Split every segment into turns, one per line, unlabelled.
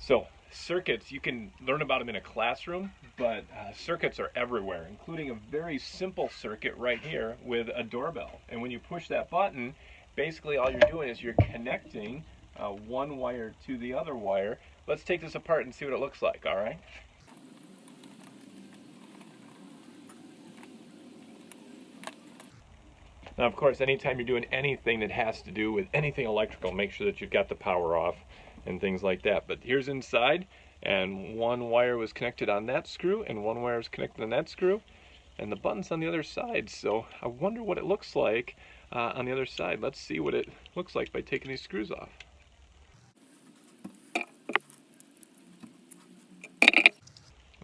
So circuits, you can learn about them in a classroom, but circuits are everywhere, including a very simple circuit right here with a doorbell. And when you push that button, basically all you're doing is you're connecting one wire to the other wire. Let's take this apart and see what it looks like, all right? Now, of course, anytime you're doing anything that has to do with anything electrical, make sure that you've got the power off and things like that. But here's inside, and one wire was connected on that screw, and one wire was connected on that screw, and the button's on the other side. So I wonder what it looks like on the other side. Let's see what it looks like by taking these screws off.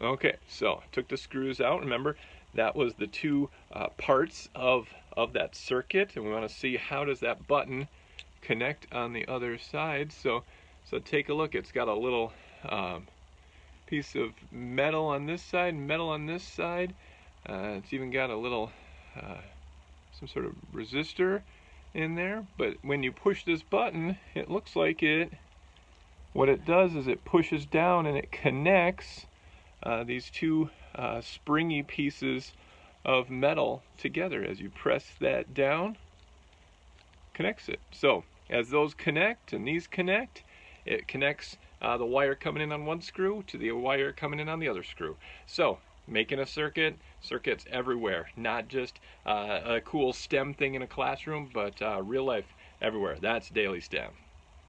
Okay, so took the screws out. Remember, that was the two parts of that circuit, and we want to see how does that button connect on the other side. So take a look. It's got a little piece of metal on this side, metal on this side. It's even got a little some sort of resistor in there. But when you push this button, it looks like what it does is it pushes down and it connects these two springy pieces of metal together. As you press that down, connects it. So as those connect and these connect, it connects the wire coming in on one screw to the wire coming in on the other screw. So making a circuits everywhere, not just a cool STEM thing in a classroom, but real life everywhere. That's Daily STEM.